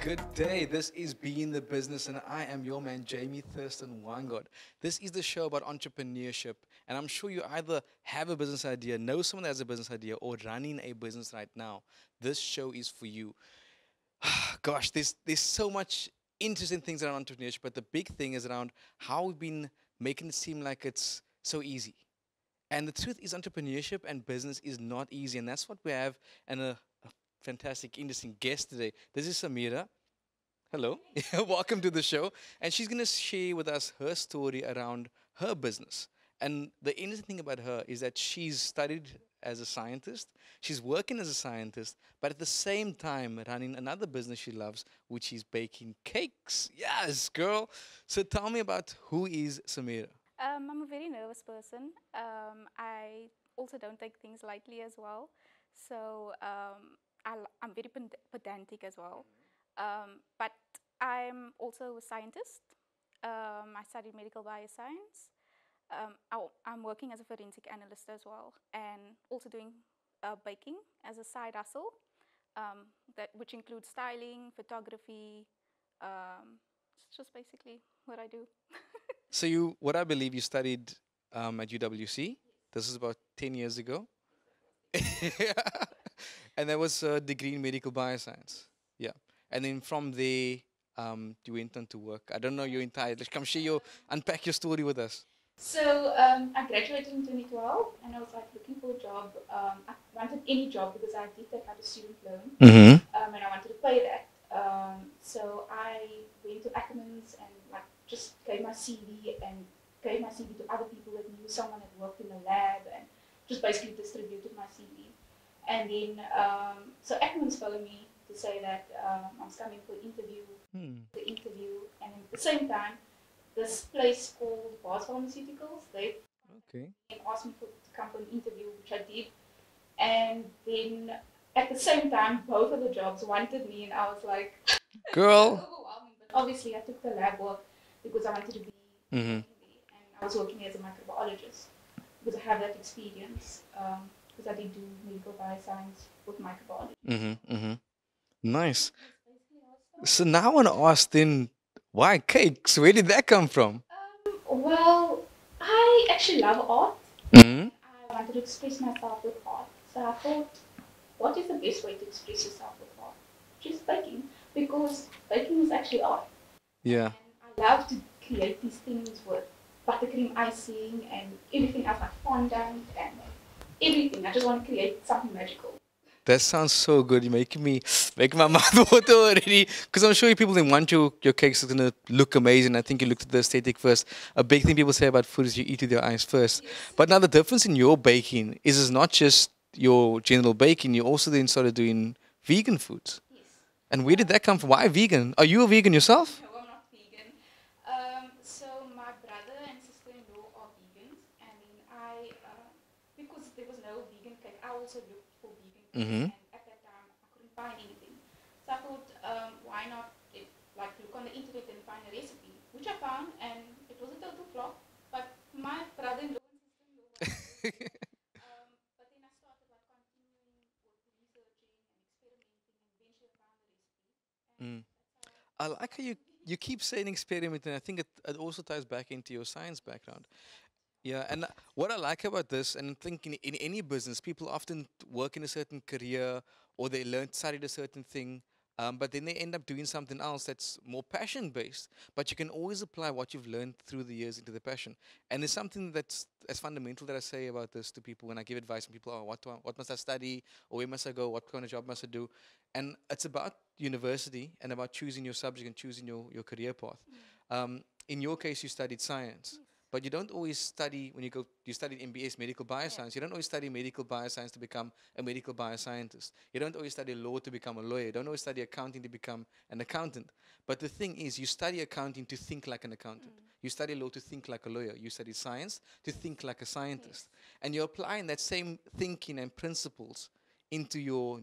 Good day. This is Being the Business, and I am your man, Jamie Thurston Wyngaard. This is the show about entrepreneurship, and I'm sure you either have a business idea, know someone that has a business idea, or running a business right now. This show is for you. Gosh, there's so much interesting things around entrepreneurship, but the big thing is around how we've been making it seem like it's so easy. And the truth is, entrepreneurship and business is not easy, and that's what we have. And a fantastic, interesting guest today. This is Sameerah. Hello, welcome to the show. And she's going to share with us her story around her business. And the interesting thing about her is that she's studied as a scientist, she's working as a scientist, but at the same time running another business she loves, which is baking cakes. Yes, girl. So tell me about who is Sameerah. I'm a very nervous person. I also don't take things lightly as well. So I'm very pedantic as well. But I'm also a scientist. I studied medical bioscience. I'm working as a forensic analyst as well, and also doing baking as a side hustle, which includes styling, photography. It's just basically what I do. So what I believe you studied at UWC. This is about 10 years ago. And that was a degree in medical bioscience. Yeah. And then from there, you went on to work. I don't know your entire. Come share unpack your story with us. So I graduated in 2012, and I was like looking for a job. I wanted any job because I did take out a student loan, Mm-hmm. and I wanted to pay that. So I went to Ackermans and like just gave my CV to other people that knew someone that worked in the lab, and just basically distributed my CV. And then so Ackermans followed me to say that I was coming for the interview, and at the same time this place called Bars Pharmaceuticals. They Okay. asked me to come for an interview, which I did. And then at the same time, both of the jobs wanted me, and I was like, Girl. overwhelming. But obviously, I took the lab work because I wanted to be Mm-hmm. working there, and I was working as a microbiologist because I have that experience. Because I did do medical bioscience with microbiology. Mm-hmm. Mm-hmm. Nice. So now I want to ask then, why cakes? Where did that come from? Well, I actually love art. Mm-hmm. I wanted to express myself with art. So I thought, what is the best way to express yourself with art? Just baking, because baking is actually art. Yeah. And I love to create these things with buttercream icing and everything else, like fondant and everything. I just want to create something magical. That sounds so good. You're making my mouth water already. Because I'm sure people didn't want your cakes is gonna look amazing. I think you looked at the aesthetic first. A big thing people say about food is you eat with your eyes first. Yes. But now the difference in your baking is it's not just your general baking. You also then started doing vegan foods. Yes. And where did that come from? Why vegan? Are you a vegan yourself? No, I'm not vegan. So my brother and sister-in-law are vegans, and then because there was no vegan cake, I also looked for vegan cakes, Mm-hmm. and at that time I couldn't find anything. So I thought, why not look on the internet and find a recipe, which I found, and it was a total flop. But my brother-in-law and sister-in-law were amazing. But then I started like continuing with researching and experimenting, and eventually I found the recipe, and Mm. that's how I like how you keep saying experiment, and I think it also ties back into your science background. Yeah, and what I like about this, and I think in any business, people often work in a certain career or they studied a certain thing, but then they end up doing something else that's more passion based. But you can always apply what you've learned through the years into the passion. And there's something that's as fundamental that I say about this to people when I give advice. And people, what must I study, or where must I go, what kind of job must I do? And it's about university and about choosing your subject and choosing your career path. In your case, you studied science. But you don't always study when you studied MBS, medical bioscience. You don't always study medical bioscience to become a medical bioscientist. You don't always study law to become a lawyer. You don't always study accounting to become an accountant. But the thing is, you study accounting to think like an accountant. You study law to think like a lawyer. You study science to think like a scientist. And you're applying that same thinking and principles into your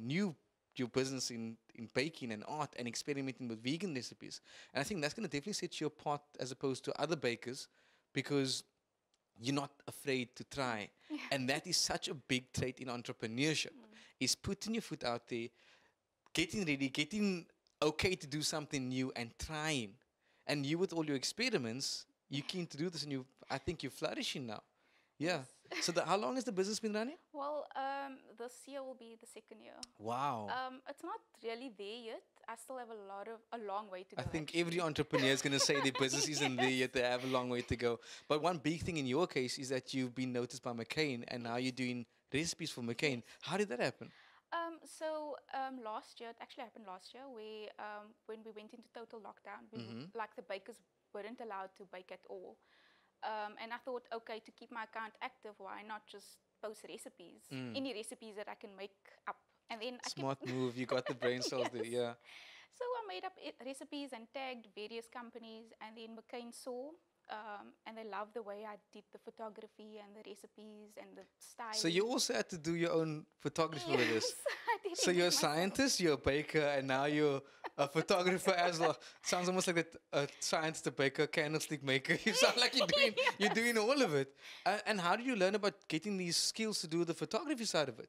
business in baking and art and experimenting with vegan recipes. And I think that's going to definitely set you apart as opposed to other bakers because you're not afraid to try. And that is such a big trait in entrepreneurship, is putting your foot out there, getting ready, getting okay to do something new and trying. And you, with all your experiments, you're keen to do this, and I think you're flourishing now. Yeah. Yes. So how long has the business been running? Well, this year will be the second year. Wow. It's not really there yet. I still have a long way to I go. think actually. every entrepreneur is going to say their business isn't there yet. They have a long way to go. But one big thing in your case is that you've been noticed by McCain, and now you're doing recipes for McCain. How did that happen? Last year, it actually happened last year, where when we went into total lockdown, like the bakers weren't allowed to bake at all. And I thought, okay, to keep my account active, why not just post recipes, any recipes that I can make up. And then Smart move. You got the brain cells there. Yes. Yeah. So I made up recipes and tagged various companies, and then McCain saw, and they loved the way I did the photography and the recipes and the style. So you also had to do your own photography with this. I did So it you're a myself. scientist, you're a baker, and now you're a photographer as well. Sounds almost like that scientist, a baker, candlestick maker. You sound like you're doing all of it. And how did you learn about getting these skills to do the photography side of it?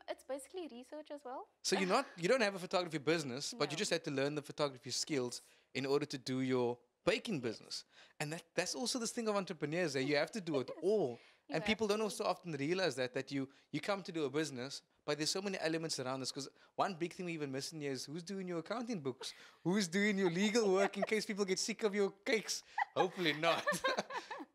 It's basically research as well. So you don't have a photography business, but you No. just had to learn the photography skills in order to do your baking business. And that's also this thing of entrepreneurs that you have to do it all. You And people have don't also often realize that you come to do a business, but there's so many elements around this. Because one big thing we even missing here is who's doing your accounting books, who's doing your legal work in case people get sick of your cakes. Hopefully not.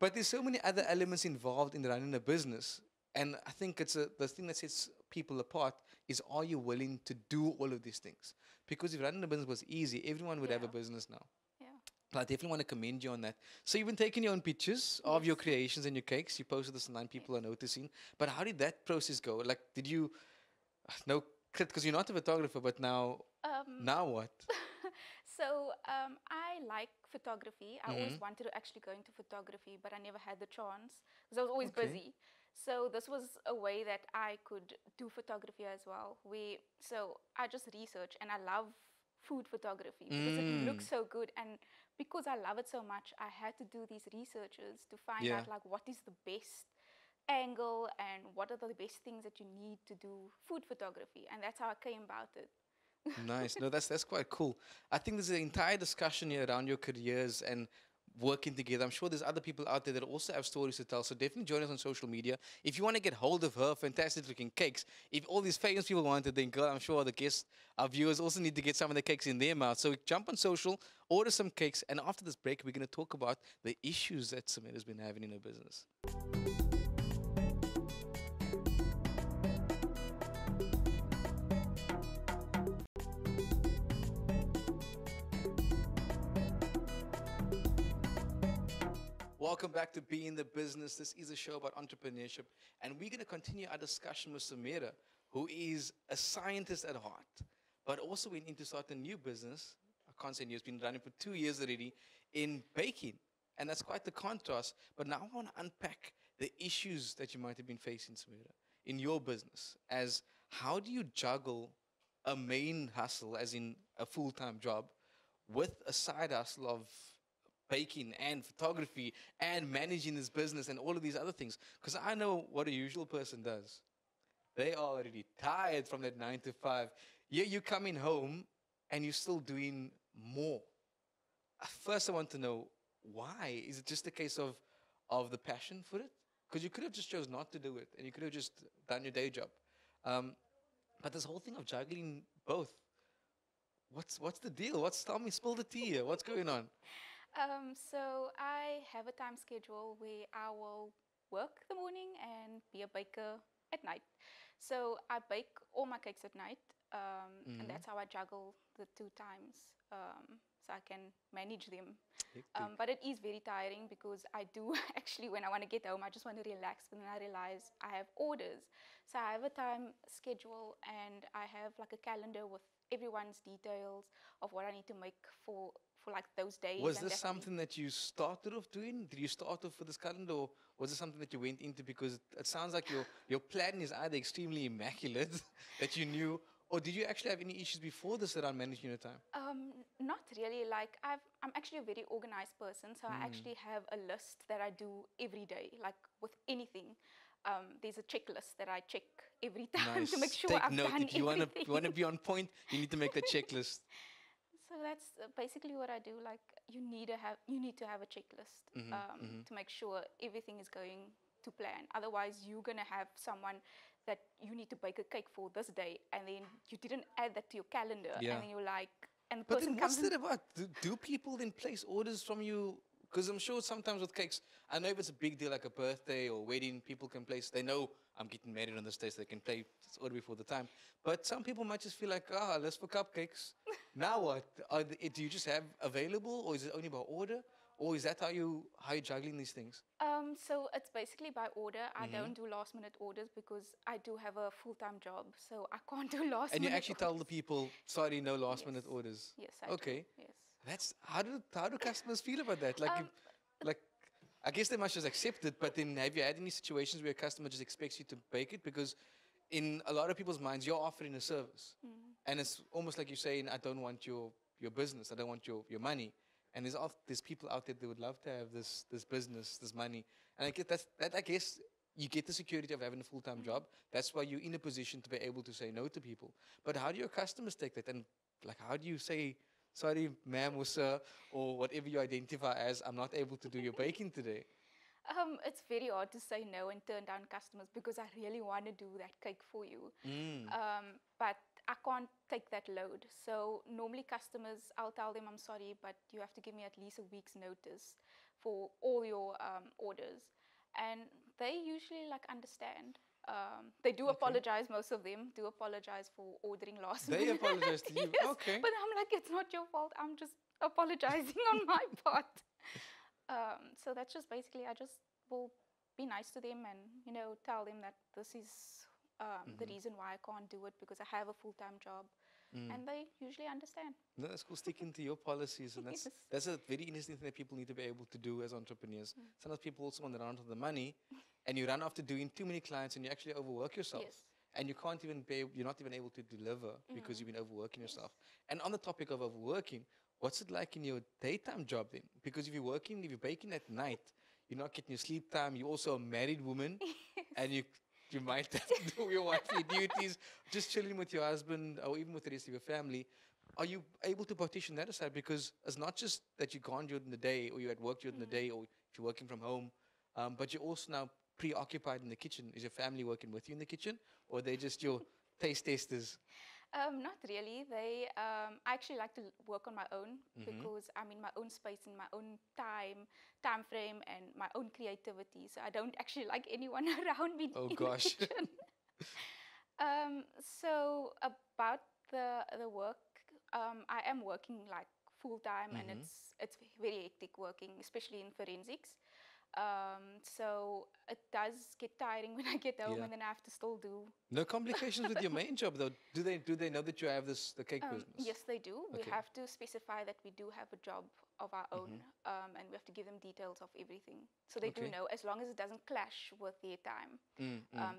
But there's so many other elements involved in running a business. And I think the thing that sets people apart is, are you willing to do all of these things? Because if running a business was easy, everyone would have a Yeah. business now. Yeah. I definitely want to commend you on that. So you've been taking your own pictures of your creations and your cakes. You posted this online, people are noticing. But how did that process go? Like, did you, no, because you're not a photographer, but now what? I like photography. I always wanted to actually go into photography, but I never had the chance because I was always Okay. busy. So this was a way that I could do photography as well. So I just research, and I love food photography because it looks so good, and because I love it so much, I had to do these researches to find Yeah. out like what is the best angle and what are the best things that you need to do food photography, and that's how I came about it. Nice. No, that's quite cool. I think there's an entire discussion here around your careers and working together. I'm sure there's other people out there that also have stories to tell. So definitely join us on social media. If you want to get hold of her fantastic looking cakes, if all these famous people wanted, then girl, I'm sure the guests, our viewers also need to get some of the cakes in their mouth. So jump on social, order some cakes, and after this break, we're going to talk about the issues that Sameerah's been having in her business. Welcome back to Be in the Business. This is a show about entrepreneurship, and we're going to continue our discussion with Sameerah, who is a scientist at heart, but also went into start a new business. I can't say new; it's been running for 2 years already in baking, and that's quite the contrast. But now I want to unpack the issues that you might have been facing, Sameerah, in your business. As how do you juggle a main hustle, as in a full-time job, with a side hustle of baking and photography and managing this business and all of these other things? Because I know what a usual person does. They are already tired from that 9 to 5. Yeah, you're coming home and you're still doing more. First, I want to know why. Is it just a case of the passion for it? Because you could have just chose not to do it and you could have just done your day job. But this whole thing of juggling both, what's the deal? Tell me, spill the tea here. What's going on? So I have a time schedule where I will work the morning and be a baker at night. So I bake all my cakes at night, and that's how I juggle the 2 times, so I can manage them. Hectic. But it is very tiring because I do actually, when I want to get home, I just want to relax, but then I realize I have orders. So I have a time schedule, and I have like a calendar with everyone's details of what I need to make for like those days. Was and this definitely- something that you started off doing? Did you start off with this calendar, or was it something that you went into because it sounds like your plan is either extremely immaculate that you knew, or did you actually have any issues before this around managing your time? Not really. Like I'm actually a very organized person, so I actually have a list that I do every day. Like with anything, there's a checklist that I check every time Nice. to make sure Take I've note. done If you want everything. to be on point, you need to make the checklist. that's basically what I do. Like you need to have a checklist to make sure everything is going to plan. Otherwise, you're gonna have someone that you need to bake a cake for this day, and then you didn't add that to your calendar, Yeah. and then you're like, and the But person then what's comes that about? Do people then place orders from you? Because I'm sure sometimes with cakes, I know if it's a big deal like a birthday or wedding, people can place, they know I'm getting married on this day, so they can place order before the time. But some people might just feel like, let's for cupcakes. Now what? Do you just have available, or is it only by order? Or is that how you're juggling these things? So it's basically by order. I don't do last minute orders because I do have a full-time job, so I can't do last And minute you actually tell the orders. people, sorry, no last minute Yes. orders. Yes, I Okay. do. Yes. That's how do customers feel about that? Like, Um, like I guess they must just accept it. But then, have you had any situations where a customer just expects you to bake it? Because in a lot of people's minds, you're offering a service, and it's almost like you're saying, "I don't want your business. I don't want your money." And there's people out there that would love to have this business, this money. And I get that. I guess you get the security of having a full-time job. That's why you're in a position to be able to say no to people. But how do your customers take that? And like, how do you say, sorry, ma'am or sir, or whatever you identify as, I'm not able to do your baking today? It's very hard to say no and turn down customers because I really want to do that cake for you. But I can't take that load. So normally customers, I'll tell them I'm sorry, but you have to give me at least a week's notice for all your orders. And they usually like understand. They do apologize, most of them do apologize for ordering last They minute. apologize to you. Yes, Okay. but I'm like, it's not your fault. I'm just apologizing on my part. So that's just basically, I just will be nice to them and, tell them that this is the reason why I can't do it because I have a full-time job. And they usually understand. No, that's cool. Sticking to your policies, and Yes. that's a very interesting thing that people need to be able to do as entrepreneurs. Sometimes people also want to run after the money, and you run after doing too many clients, and you actually overwork yourself. Yes. And you can't even you're not even able to deliver because you've been overworking yourself. And on the topic of overworking, what's it like in your daytime job then? Because if you're baking at night, you're not getting your sleep time. You're also a married woman, and you might have to do your wifely duties, just chilling with your husband or even with the rest of your family. Are you able to partition that aside? Because it's not just that you can't during the day or you're at work during the day or if you're working from home, but you're also now preoccupied in the kitchen. Is your family working with you in the kitchen, or are they just your taste testers? Not really. I actually like to work on my own because I'm in my own space, in my own time frame, and my own creativity. So I don't actually like anyone around me Oh in gosh. the kitchen. So about the work, I am working like full time, and it's very hectic working, especially in forensics. So it does get tiring when I get home, Yeah. and then I have to still do. No complications with your main job though. Do they know that you have the cake business? Yes, they do. We Okay. have to specify that we do have a job of our own, and we have to give them details of everything. So they do Okay. know, as long as it doesn't clash with their time.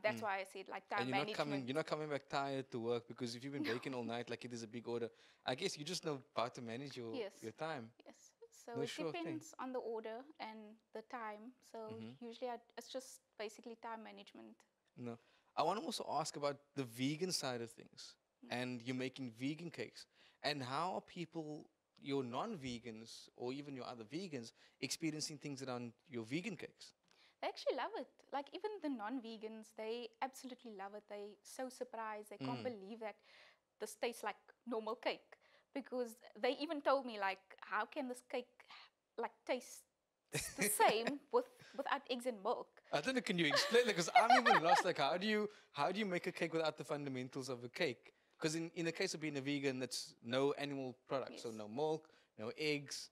That's why I said like time And management. you're not coming back tired to work because if you've been baking all night, like it is a big order, I guess you just know how to manage Yes. your time. Yes. So No, it sure thing. depends on the order and the time. So usually it's just basically time management. No. I want to also ask about the vegan side of things. And you're making vegan cakes. And how are people, your non-vegans or even your other vegans, experiencing things around your vegan cakes? They actually love it. Like even the non-vegans, they absolutely love it. They so surprised. They can't believe that this tastes like normal cake because they even told me like, how can this cake like taste the same without eggs and milk? I don't know, can you explain that? Because I'm even lost. Like, how do you make a cake without the fundamentals of a cake? Because in the case of being a vegan, that's no animal products, so Yes. no milk, no eggs.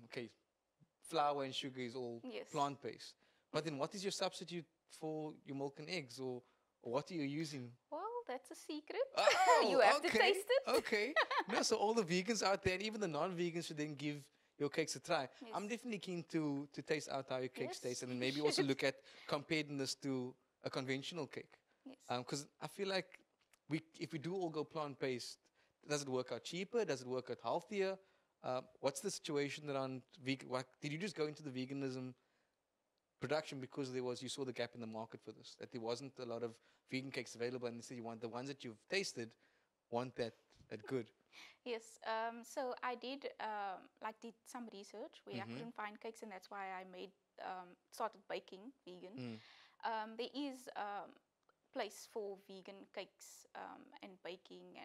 Okay, flour and sugar is all Yes. plant-based. But then, what is your substitute for your milk and eggs, or what are you using? Well, that's a secret. Oh, You have to okay, taste it. Okay. No, so all the vegans out there, and even the non-vegans, should then give your cakes a try. I'm Yes. definitely keen to taste out how your cakes Yes, taste, and then you maybe also should. look at comparing this to a conventional cake. Yes. Because I feel like if we do all go plant-based, does it work out cheaper? Does it work out healthier? What's the situation around vegan? Did you just go into the veganism production because you saw the gap in the market for this, that there wasn't a lot of vegan cakes available, and so you want the ones that you've tasted, want that good? Yes. So I did did some research where I couldn't find cakes, and that's why I started baking vegan. Mm. There is place for vegan cakes and baking,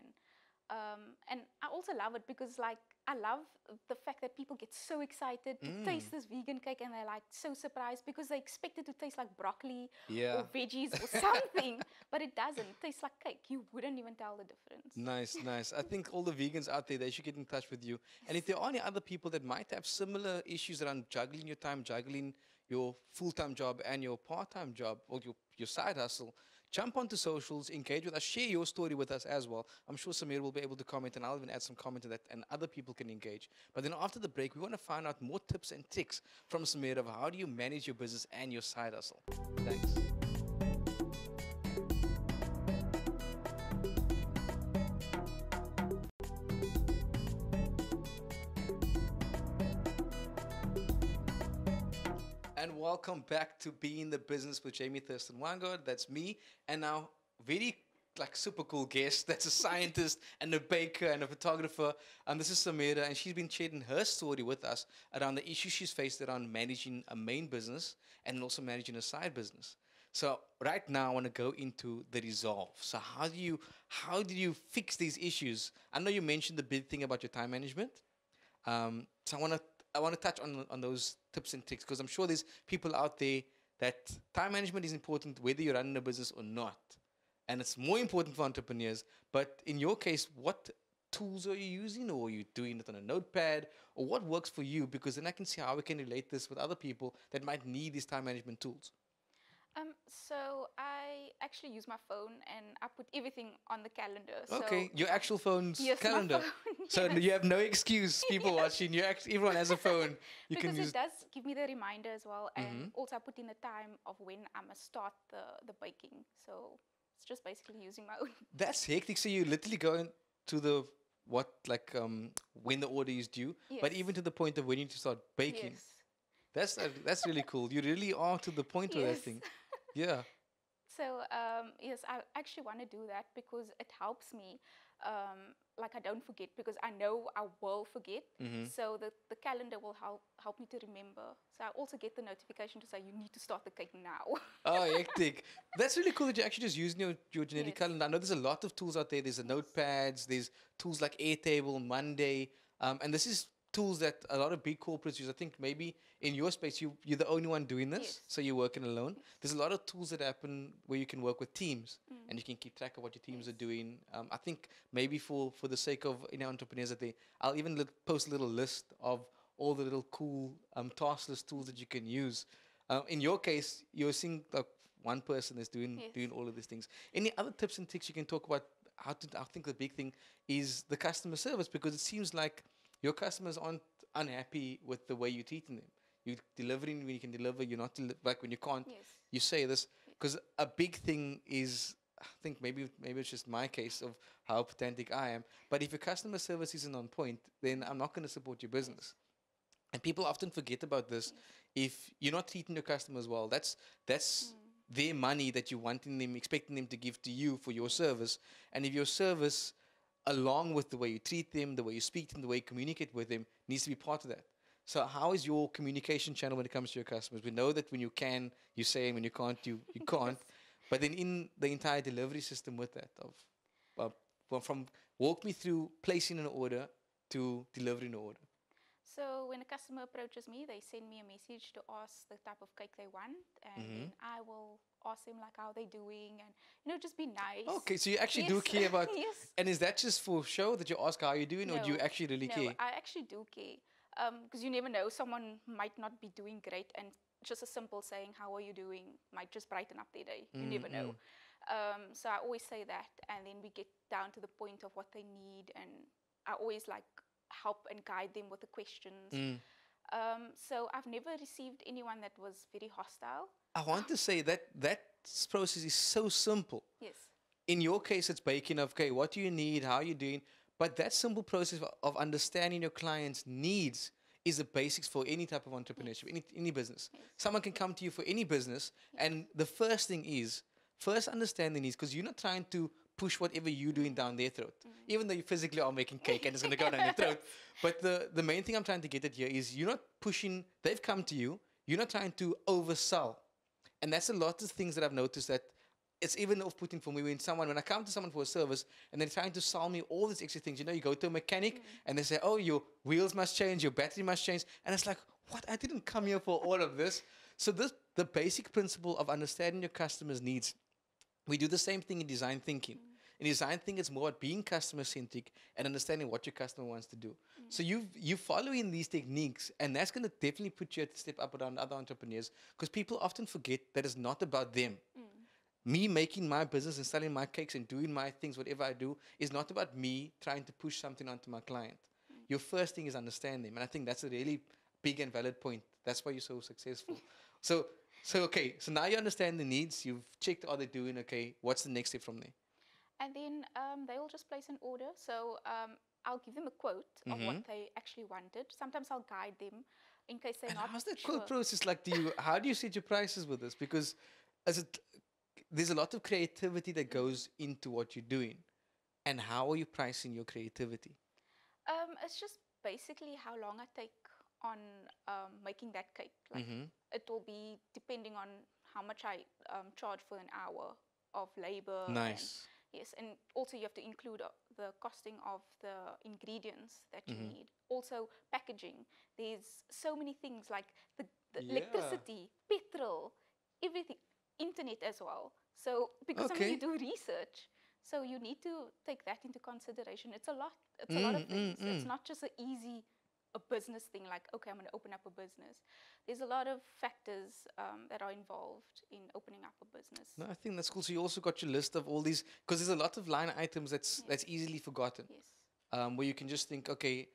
and I also love it because I love the fact that people get so excited to taste this vegan cake, and they're like so surprised because they expect it to taste like broccoli Yeah. or veggies or something, but it doesn't. It tastes like cake. You wouldn't even tell the difference. Nice, nice. I think all the vegans out there, they should get in touch with you. And if there are any other people that might have similar issues around juggling your time, juggling your full-time job and your part-time job or your side hustle, jump onto socials, engage with us, share your story with us as well. I'm sure Sameerah will be able to comment, and I'll even add some comment to that, and other people can engage. But then after the break, we want to find out more tips and tricks from Sameerah of how do you manage your business and your side hustle. Thanks. And welcome back to Be in the Business with Jamie Thurston Wyngaard. That's me. And now, very super cool guest. That's a scientist and a baker and a photographer. And this is Sameerah, and she's been sharing her story with us around the issues she's faced around managing a main business and also managing a side business. So right now, I want to go into the resolve. So how do you fix these issues? I know you mentioned the big thing about your time management. So I want to touch on those tips and tricks because I'm sure there's people out there that time management is important whether you're running a business or not. And it's more important for entrepreneurs. But in your case, what tools are you using, or are you doing it on a notepad, or what works for you? Because then I can see how we can relate this with other people that might need these time management tools. So I actually use my phone and I put everything on the calendar. Okay, your actual phone's yes, calendar. My phone, so yes. you have no excuse, people watching. Everyone has a phone. You because can use it does give me the reminder as well, and also I put in the time of when I must start the baking. So it's just basically using my own. That's hectic. So you literally go into the when the order is due, but Yes. even to the point of when you need to start baking. Yes. That's really cool. You really are to the point with that Yes. thing. Yeah. So yes, I actually want to do that because it helps me. I don't forget because I know I will forget. So the calendar will help me to remember. So I also get the notification to say you need to start the cake now. Oh, hectic. That's really cool that you're actually just using your genetic Yes. calendar. I know there's a lot of tools out there. There's the notepads, there's tools like Airtable, Monday, and this is tools that a lot of big corporates use. I think maybe in your space, you're the only one doing this, Yes. so you're working alone. There's a lot of tools that happen where you can work with teams, and you can keep track of what your teams are doing. I think maybe for the sake of entrepreneurs that I'll even post a little list of all the little cool task list tools that you can use. In your case, you're seeing like one person is doing all of these things. Any other tips and tricks you can talk about? I think the big thing is the customer service, because it seems like your customers aren't unhappy with the way you're treating them. You're delivering when you can deliver. You're not like when you can't. Yes. You say this because a big thing is, I think maybe it's just my case of how pedantic I am. But if your customer service isn't on point, then I'm not going to support your business. And people often forget about this. If you're not treating your customers well, that's their money that you're wanting them, expecting them to give to you for your service. And if your service, along with the way you treat them, the way you speak to them, the way you communicate with them, needs to be part of that. So how is your communication channel when it comes to your customers? We know that when you can, you say, and when you can't, you can't. But then in the entire delivery system with that, from walk me through placing an order to delivering an order. So when a customer approaches me, they send me a message to ask the type of cake they want, and then I will ask them like how they're doing, and just be nice. Okay, so you actually do care about. Yes. And is that just for show that you ask how you're doing, or do you actually really care? No, I actually do care, because you never know, someone might not be doing great, and just a simple saying how are you doing might just brighten up their day. You never know. So I always say that, and then we get down to the point of what they need, and I always help and guide them with the questions. So I've never received anyone that was very hostile. I want to say that process is so simple. Yes. In your case, it's baking of, okay, what do you need? How are you doing? But that simple process of understanding your client's needs is the basics for any type of entrepreneurship, any business. Someone can come to you for any business, and the first thing is, first understand the needs, because you're not trying to push whatever you're doing down their throat, even though you physically are making cake and it's going to go down your throat. But the main thing I'm trying to get at here is you're not pushing, they've come to you, you're not trying to oversell. And that's a lot of things that I've noticed that it's even off-putting for me when I come to someone for a service and they're trying to sell me all these extra things. You know, you go to a mechanic and they say, oh, your wheels must change, your battery must change. And it's like, what? I didn't come here for all of this. So the basic principle of understanding your customer's needs, we do the same thing in design thinking. In design thinking, it's more about being customer-centric and understanding what your customer wants to do. So you following these techniques, and that's going to definitely put you at a step up around other entrepreneurs, because people often forget that it's not about them. Me making my business and selling my cakes and doing my things, whatever I do, is not about me trying to push something onto my client. Your first thing is understand them. And I think that's a really big and valid point. That's why you're so successful. So now you understand the needs. You've checked what they're doing. Okay, what's the next step from there? And then they will just place an order. So I'll give them a quote of what they actually wanted. Sometimes I'll guide them in case they're not How's that sure. quote process like? How do you set your prices with this? Because there's a lot of creativity that goes into what you're doing. And how are you pricing your creativity? It's just basically how long I take on making that cake. Like it will be depending on how much I charge for an hour of labor. Nice. Yes, and also you have to include the costing of the ingredients that you need. Also packaging. There's so many things like the electricity, petrol, everything, internet as well. So because I mean, you do research, so you need to take that into consideration. It's a lot. It's a lot of things. It's not just a business thing like, okay, I'm going to open up a business. There's a lot of factors that are involved in opening up a business. No, I think that's cool. So you also got your list of all these, because there's a lot of line items that's easily forgotten. Yes. Where you can just think, okay,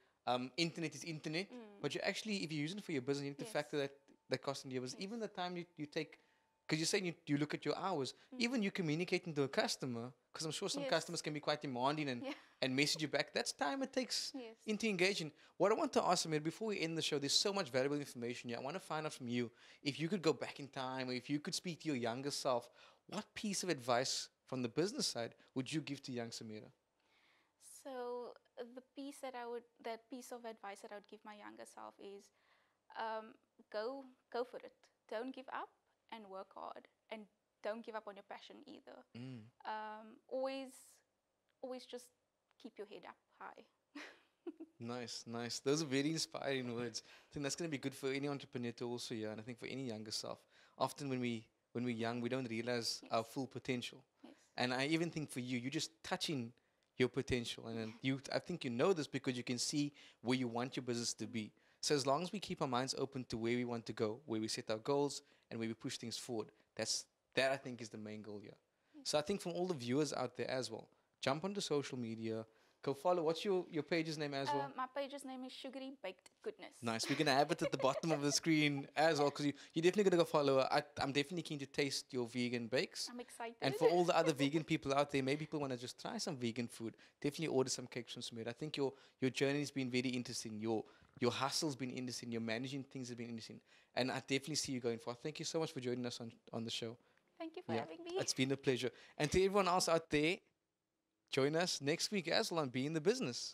internet is internet, but you actually, if you're using it for your business, you need to factor that cost into your business. Even the time you take, because you're saying you look at your hours, even you communicating to a customer, because I'm sure some customers can be quite demanding and message you back. That's time it takes into engaging. What I want to ask, Sameerah, before we end the show, there's so much valuable information here. I want to find out from you, if you could go back in time, or if you could speak to your younger self, what piece of advice from the business side would you give to young Sameerah? So that piece of advice that I would give my younger self is, go for it. Don't give up. And work hard, and don't give up on your passion either. Always just keep your head up high. Nice. Those are very inspiring words. I think that's going to be good for any entrepreneur to also hear, and I think for any younger self. Often when we're young, we don't realize our full potential. Yes. And I even think for you're just touching your potential, and I think you know this because you can see where you want your business to be. So as long as we keep our minds open to where we want to go, where we set our goals, and where we push things forward, that I think is the main goal here. So I think from all the viewers out there as well, jump onto social media, go follow. What's your page's name as well? My page's name is Sugary Baked Goodness. Nice. We're going to have it at the bottom of the screen as well, because you're definitely going to go follow her. I'm definitely keen to taste your vegan bakes. I'm excited. And for all the other vegan people out there, maybe people want to just try some vegan food, definitely order some cakes from Sameerah. I think your journey's been very interesting. Your hustle's been interesting. Your managing things have been interesting. And I definitely see you going far. Thank you so much for joining us on the show. Thank you for having me. It's been a pleasure. And to everyone else out there, join us next week as well on Be in the Business.